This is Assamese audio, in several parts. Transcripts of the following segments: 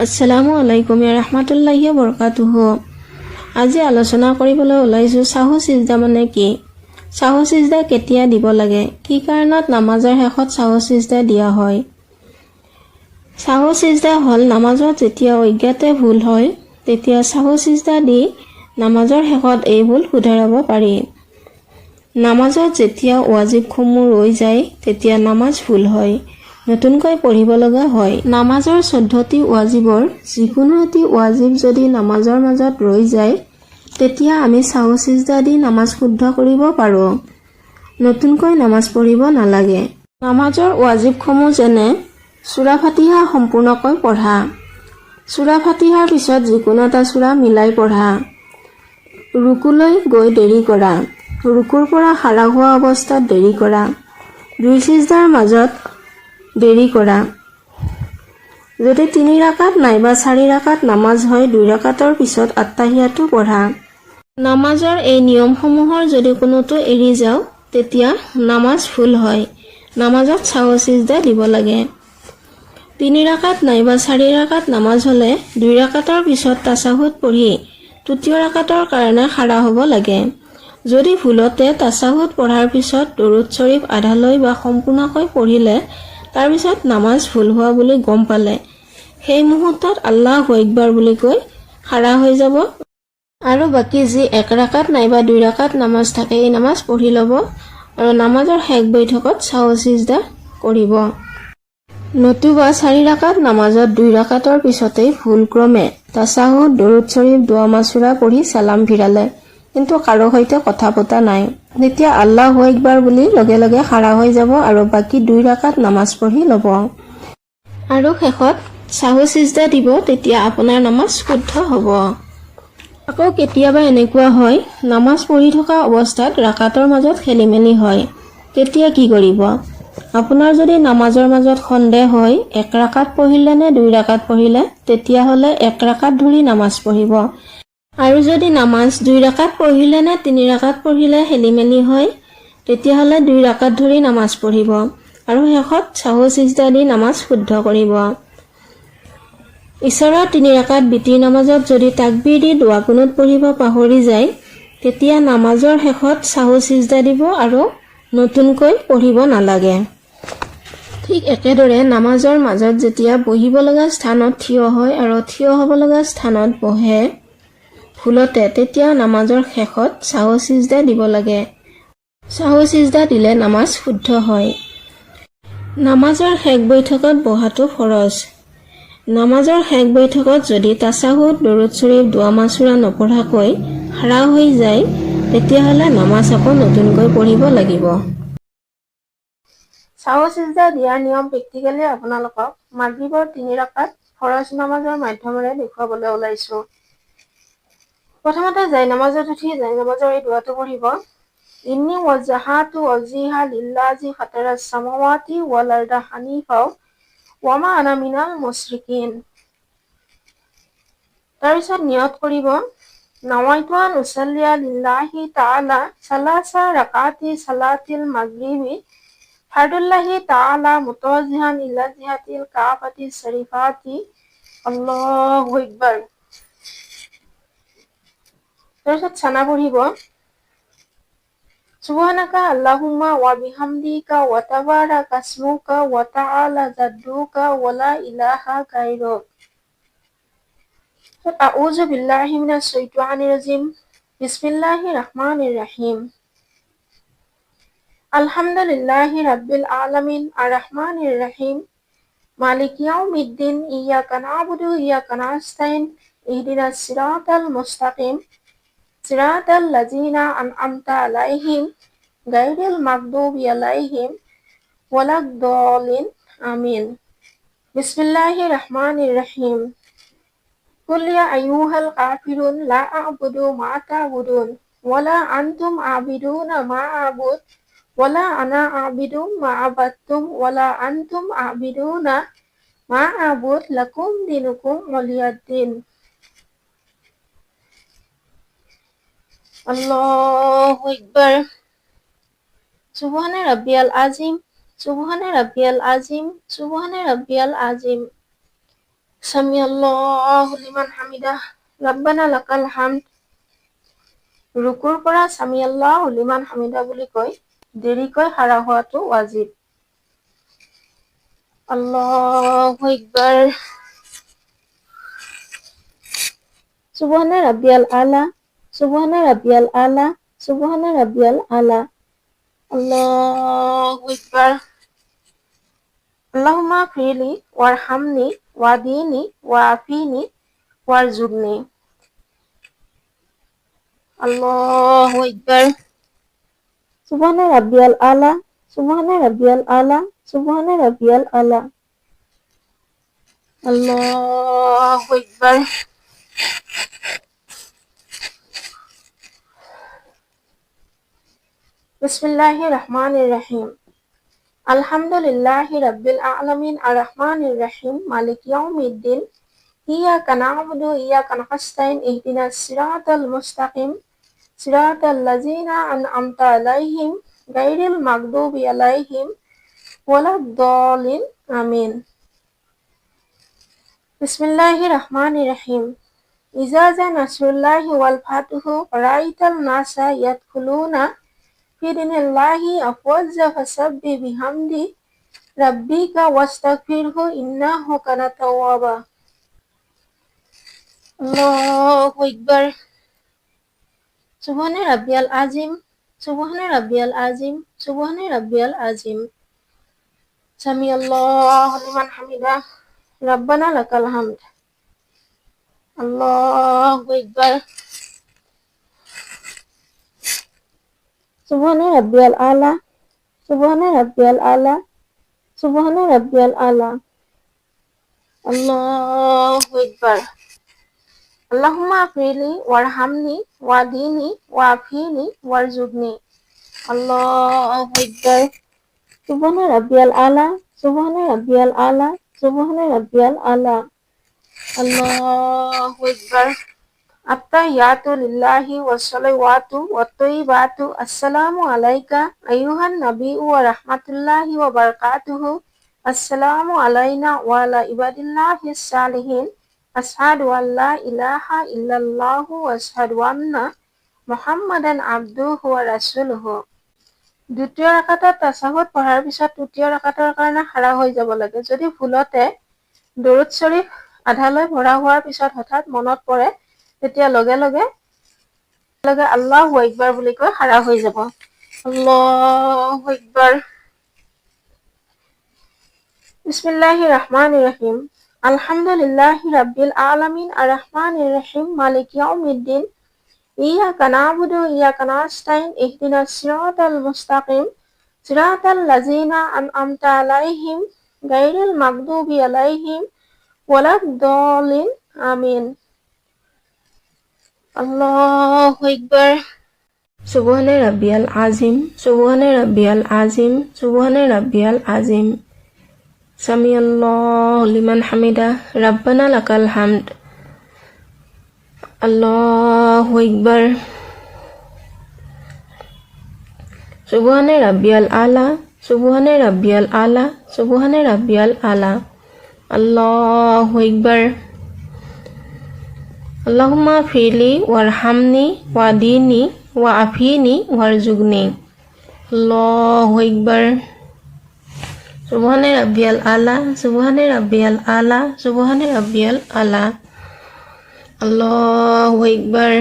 আসসালামু আলাইকুম ৰাহমাতুল্লাহি wa বাৰাকাতুহু। আজি আলোচনা কৰিবলৈ ওলাইছোঁ সাহু সিজদা মানে কি, সাহু সিজদা কেতিয়া দিব লাগে, কি কাৰণত নামাজৰ শেষত সাহু সিজদা দিয়া হয়। সাহু সিজদা হ'ল নামাজত যেতিয়া অজ্ঞাতে ভুল হয় তেতিয়া সাহু সিজদা দি নামাজৰ শেষত এই ভুল শুধৰাব পাৰি। নামাজত যেতিয়া ৱাজিবসমূহ ৰৈ যায় তেতিয়া নামাজ ভুল হয়, নতুনকৈ পঢ়িব লগা হয়। নামাজৰ 14টি ৱাজিবৰ যিকোনো এটি ৱাজিব যদি নামাজৰ মাজত ৰৈ যায় তেতিয়া আমি সাহু সিজদা দি নামাজ শুদ্ধ কৰিব পাৰোঁ, নতুনকৈ নামাজ পঢ়িব নালাগে। নামাজৰ ৱাজিবসমূহ যেনে সূৰা ফাতিহা সম্পূৰ্ণকৈ পঢ়া, সূৰা ফাতিহাৰ পিছত যিকোনো এটা সূৰা মিলাই পঢ়া, ৰুকুলৈ গৈ দেৰি কৰা, ৰুকুৰ পৰা খাৰা হোৱা অৱস্থাত দেৰি কৰা, দুই সিজদাৰ মাজত দেৰি কৰা। যদি 3 ৰাকাত নাইবা 4 ৰাকাত নামাজ হয় 2 ৰাকাতৰ পিছত আত্তাহিয়াতু পঢ়া। নামাজৰ এই নিয়মসমূহৰ যদি কোনোটো এৰি যাওঁ তেতিয়া নামাজ ভুল হয়, নামাজত সাহু সিজদা দিব লাগে। 3 ৰাকাত নাইবা 4 ৰাকাত নামাজ হ'লে 2 ৰাকাতৰ পিছত তাছাহুদ পঢ়ি তৃতীয় ৰাকাতৰ কাৰণে খাৰা হ'ব লাগে। যদি ভুলতে তাছাহুদ পঢ়াৰ পিছত দৰুদ শৰীফ আধালৈ বা সম্পূৰ্ণকৈ পঢ়িলে তাৰ পিছত নামাজ ভুল হোৱা বুলি গম পালে সেই মুহূৰ্তত আল্লাহু আকবাৰ বুলি কৈ খাৰা হৈ যাব আৰু বাকি যি 1 ৰাকাত নাইবা 2 ৰাকাত নামাজ থাকে এই নামাজ পঢ়ি ল'ব আৰু নামাজৰ শেষ বৈঠকত সাহু সিজদা কৰিব। নতুবা 4 ৰাকাত নামাজত 2 ৰাকাতৰ পিছতেই ভুলক্ৰমে তাছাহুদ দৰুদ শৰীফ দোৱা মাছুৰা পঢ়ি সালাম ফিৰালে কিন্তু কাৰো সৈতে কথা পতা নাই, তেতিয়া আল্লাহু আকবাৰ বুলি লগে লগে খাৰা হৈ যাব আৰু বাকি 2 ৰাকাত নামাজ পঢ়ি ল'ব আৰু শেষত সাহু সিজদা দিব, তেতিয়া আপোনাৰ নামাজ শুদ্ধ হ'ব। আকৌ কেতিয়াবা এনেকুৱা হয় নামাজ পঢ়ি থকা অৱস্থাত ৰাকাতৰ মাজত খেলিমেলি হয়, তেতিয়া কি কৰিব। আপোনাৰ যদি নামাজৰ মাজত সন্দেহ হয় 1 ৰাকাত পঢ়িলে নে 2 ৰাকাত পঢ়িলে তেতিয়াহ'লে 1 ৰাকাত ধৰি নামাজ পঢ়িব, আৰু যদি নামাজ 2 ৰাকাত পঢ়িলে নে 3 ৰাকাত পঢ়িলে খেলিমেলি হয় তেতিয়াহ'লে 2 ৰাকাত ধৰি নামাজ পঢ়িব আৰু শেষত সাহু সিজদা দি নামাজ শুদ্ধ কৰিব। ঈশ্বৰৰ 3 ৰাকাত বিতিৰ নামাজত যদি তাকবীৰ দি দোৱা কুনুত পঢ়িব পাহৰি যায় তেতিয়া নামাজৰ শেষত সাহু সিজদা দিব আৰু নতুনকৈ পঢ়িব নালাগে। ঠিক একেদৰে নামাজৰ মাজত যেতিয়া বহিব লগা স্থানত থিয় হয় আৰু থিয় হ'ব লগা স্থানত বহে ভুলতে তেতিয়া নামাজৰ শেষত সাহু সিজদা দিব লাগে। সাহু সিজদা দিলে নামাজ শুদ্ধ হয়। নামাজৰ শেষ বৈঠকত বহাটো ফৰজ। নামাজৰ শেষ বৈঠকত যদি তাছাহুদ দৰুদ শৰীফ দোৱা মাছুৰা নপঢ়াকৈ খাৰা হৈ যায় তেতিয়াহ'লে নামাজ আকৌ নতুনকৈ পঢ়িব লাগিব। সাহু সিজদা দিয়াৰ নিয়ম প্ৰেক্টিকেলি আপোনালোকক মাগৰিবৰ 3 ৰাকাত ফৰজ নামাজৰ মাধ্যমেৰে দেখুৱাবলৈ ওলাইছোঁ। প্ৰথমতে জাই নামাজত উঠি জাই নামাজৰ এই দোৱাটো পঢ়িব। ইন্নী ওয়াজ্জাহাতু ওয়াজহিয়া লিল্লাযি ফাতাৰাছ সামাৱাতি ওয়াল আৰদা হানিফা ওয়া মা আনা মিনাল মুশৰিকিন। তাৰপিছত নিয়ত কৰিব নাৱাইতু আন উছল্লিয়া লিল্লাহি তাআলা সালাসা ৰাকাতি সালাতিল মাগৰিবি ফাৰদুল্লাহি তাআলা মুতাওয়াজ্জিহান ইলা জিহাতিল কাবাতি শৰীফাতি আল্লাহু আকবাৰ। তাৰপিছত ছানা পঢ়িব সুবহানাকা আল্লাহুম্মা ওয়া বিহামদিকা ওয়া তাবাৰাকা ইসমুকা ওয়া তাআলা জাদ্দুকা ওয়া লা ইলাহা গায়ৰুক। আউযু বিল্লাহি মিনাশ শাইতানিৰ ৰাজিম। বিসমিল্লাহিৰ ৰহমানিৰ ৰহিম। আলহামদুলিল্লাহি ৰাব্বিল আলামিন আর-রাহমানির রহিম মালিকি ইয়াউমিদ্দিন ইয়্যাকা না'বুদু ওয়া ইয়্যাকা নাস্তাইন ইহদিনাস সিরাতাল মুস্তাকিম সিরাতাল লাযিনা আন'আমতা আলাইহিম গায়রিল মাগদুবি আলাইহিম ওয়ালাদ-দাল্লিন আমিন। বিসমিল্লাহির রহমানির রহিম। কুল ইয়া আইয়ুহাল কাফিরুন লা আ'বুদু মা তা'বুদুন ওয়ালা আনতুম আ'বিদুনা মা আ'বুদ ওয়ালা আনা আ'বিদু মা আ'বাদতুম ওয়ালা আনতুম আ'বিদুনা মা আ'বুদ লাকুম দিনুকুম ওয়ালিয়াদ্দিন। আল্লাহু আকবার। সুবহানা রাব্বিয়াল আযীম, সুবহানা রাব্বিয়াল আযীম, সুবহানা রাব্বিয়াল আযীম। সামিআল্লাহু লিমান হামিদাহ ৰাব্বানা লাকাল হামদ। ৰুকুৰ পৰা সামিআল্লাহু লিমান হামিদা বুলি কৈ দেৰিকৈ খাৰা হোৱাটো ৱাজিব। আল্লাহু আকবাৰ। সুবহানা ৰাব্বিয়াল আলা, সুবহানা ৰাব্বিয়াল আলা, সুবহানা ৰাব্বিয়াল আলা। আল্লাহু আকবার। আল্লাহুম্মা ফিরলি ওয়ারহামনি ওয়াদিনি ওয়াআফিনি ওয়ারজুকনি। আল্লাহু আকবার। সুবহানা রাব্বিয়াল আলা, সুবহানা রাব্বিয়াল আলা, সুবহানা রাব্বিয়াল আলা। আল্লাহু আকবার। বিসমিল্লাহির রহমানির রহিম। আলহামদুলিল্লাহি রাব্বিল আলামিন আর রহমানির রহিম মালিক ইয়াউমিদ্দিন। ইyyaka na'budu wa iyyaka nasta'in ihdinas siratal mustaqim siratal ladzina an'amta 'alaihim ghairil maghdubi 'alaihim waladdallin amin। বিসমিল্লাহির রহমানির রহিম। ইযা জা নাসরুল্লাহি ওয়াল ফাতহু রাআইতান নাসা ইয়াদখুলুনা ফি দীনিল্লাহি আফওয়াজা ফাসাব্বিহ বিহামদি রাব্বিকা ওয়াস্তাগফিরহু ইন্নাহু কানা তাওয়াবা। আল্লাহু আকবার। সুবহানা রাব্বিয়াল আযীম, সুবহানা রাব্বিয়াল আযীম, সুবহানা রাব্বিয়াল আযীম। সামিআল্লাহু লিমান হামিদা রাব্বানা লাকাল হামদ। আল্লাহু আকবার। সুবহানা রাব্বিয়াল আলা, সুবহানা রাব্বিয়াল আলা, সুবহানা রাব্বিয়াল আলা। আল্লাহু আকবার। আল্লাহুম্মা ফিরলি ওয়ারহামনি ওয়াদিনি ওয়াআফিনি ওয়ারজুকনি। আল্লাহু আকবার। সুবহানা রাব্বিয়াল আলা, সুবহানা রাব্বিয়াল আলা, সুবহানা রাব্বিয়াল আলা। আল্লাহু আকবার। আত্তাহিয়াতু লিল্লাহি ওয়াসসালাওয়াতু ওয়াত-তাইয়্যিবাতু আসসালামু আলাইকা আইয়ুহান নাবিয়্যু ওয়া রাহমাতুল্লাহি ওয়া বারাকাতুহু। আসসালামু আলাইনা ওয়া আলা ইবাদিল্লাহিস সালিহিন। আশহাদু আল্লা ইলাহা ইল্লাল্লাহু ওয়া আশহাদু আন্না মুহাম্মাদান আবদুহু ওয়া রাসূলুহু। দ্বিতীয় ৰাকাতত তাছাহুদ পঢ়াৰ পিছত তৃতীয় ৰাকাতৰ কাৰণে খাৰা হৈ যাব লাগে। যদি ভুলতে দৰুদ শৰীফ আধালৈ পঢ়া হোৱাৰ পিছত হঠাৎ মনত পৰে তেতিয়া লগে লগে আল্লাহু আকবাৰ বুলি কৈ খাৰা হৈ যাব। আল্লাহু আকবাৰ। বিসমিল্লাহিৰ ৰহমানিৰ ৰহিম। আলহামদুলিল্লাহি রাব্বিল আলামিন আর রহমানির রহিম মালিক ইয়াউমিদ্দিন। ইyyaka na'budu wa iyyaka nasta'in ihdinas siratal mustaqim siratal ladzina an'amta 'alaihim ghairil maghdubi 'alaihim waladdallin amin। আল্লাহু আকবার। সুবহানা রাব্বিয়াল আযীম, সুবহানা রাব্বিয়াল আযীম, সুবহানা রাব্বিয়াল আযীম। সামিআল্লাহু লিমান হামিদা রাব্বানা লাকাল হামদ। আল্লাহু আকবার। সুবহানা রাব্বিয়াল আলা, সুবহানা রাব্বিয়াল আলা, সুবহানা রাব্বিয়াল আলা। আল্লাহু আকবার। আল্লাহুম্মা ফিরলি ওয়ারহামনি ওয়াদিনি ওয়াআফিনি ওয়ারজুকনি। আল্লাহু আকবার। সুবহানা রাব্বিয়াল আলা, সুবহানা রাব্বিয়াল আলা, সুবহানা রাব্বিয়াল আলা। আল্লাহু আকবার।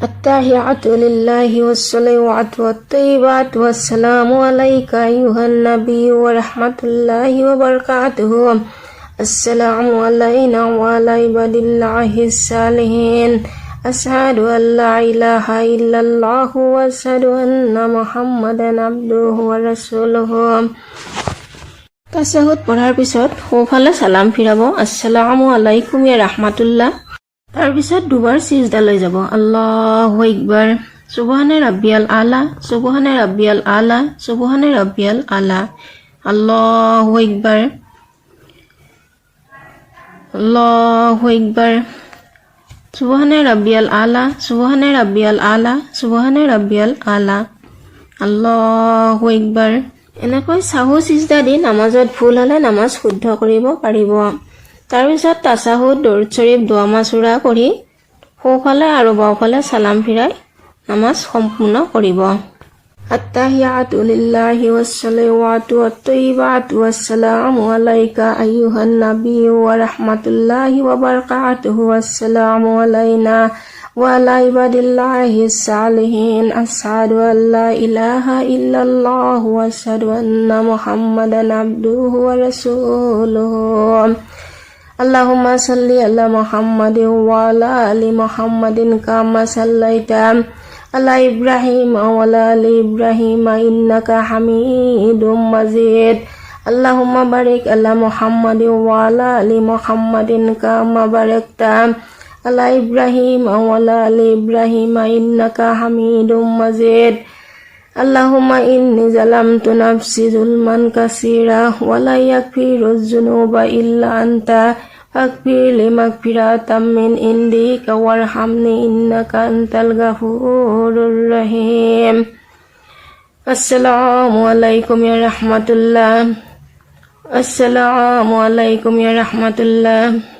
আত্তাহিয়াতু লিল্লাহি ওয়াসসালাওয়াতু ওয়াত-তাইয়্যিবাতু আসসালামু আলাইকা আইয়ুহান নাবিয়্যু ওয়া রাহমাতুল্লাহি ওয়া বারাকাতুহু। আসসালামু আলাইনা ওয়া আলা ইবাদিল্লাহিস সালিহিন। আশহাদু আল্লা ইলাহা ইল্লাল্লাহু ওয়া আশহাদু আন্না মুহাম্মাদান আবদুহু ওয়া রাসূলুহু। তাছাহুদ পঢ়াৰ পিছত সোঁফালে সালাম ফিৰাব, আসসালামু আলাইকুম ইয়া ৰাহমাতুল্লাহ। তাৰপিছত দুবাৰ সিজদা লৈ যাব। আল্লাহু আকবাৰ। সুবহানা ৰাব্বিয়াল আলা, সুবহানা ৰাব্বিয়াল আলা, সুবহানা ৰাব্বিয়াল আলা। আল্লাহু আকবার। আল্লাহু আকবার। সুবহানা রাব্বিয়াল আলা, সুবহানা রাব্বিয়াল আলা, সুবহানা রাব্বিয়াল আলা। আল্লাহু আকবার। এনেকৈ চাহু চিজদা দি নামাজত ভুল হ'লে নামাজ শুদ্ধ কৰিব পাৰিব। তাৰপিছত তাছাহুদ, দৰুদ শৰীফ, দোৱা মাছুৰা কৰি সোঁফালে আৰু বাওঁফালে চালাম ফিৰাই নামাজ সম্পূৰ্ণ কৰিব। আত্তাহিয়াতু লিল্লাহি ওয়াসসালাৱাতু আত-তাইয়িবাতু ওয়াসসালামু আলাইকা আইয়ুহান নাবিয়্যু ওয়া রাহমাতুল্লাহি ওয়া বারাকাতুহু ওয়াসসালামু আলাইনা ওয়া আলা ইবাদিল্লাহিস সালিহিন। আশহাদু আল্লা ইলাহা ইল্লাল্লাহু ওয়া আশহাদু আন্না মুহাম্মাদান আবদুহু ওয়া রাসূলুহু। আল্লাহুম্মা সাল্লি আলা মুহাম্মাদিন ওয়া আলা আলি মুহাম্মাদিন কামা সাল্লাইতা আলা ইব্রাহিম ওয়া আলা আলি ইব্রাহিম ইন্নাকা হামিদুম মাজিদ। আল্লাহুম্মা বারিক আলা মুহাম্মাদিন ওয়া আলা আলি মুহাম্মাদিন কামা বারাকতা আলা ইব্রাহিম ওয়া আলা আলি ইব্রাহিম ইন্নাকা হামিদুম মাজিদ। আল্লাহুম্মা ইন্নী যালামতু নাফসি যুলমান কাসীরা ওয়া লা ইয়াগফিরুয যুনুবা ইল্লা আনতা ফাগফিরলি মাগফিরাতাম মিন ইনদিকা ওয়ারহামনি ইন্নাকা আনতাল গাফুরুর রহিম। আসসালামু আলাইকুম ইয়া রাহমাতুল্লাহ। আসসালামু আলাইকুম ইয়া রাহমাতুল্লাহ।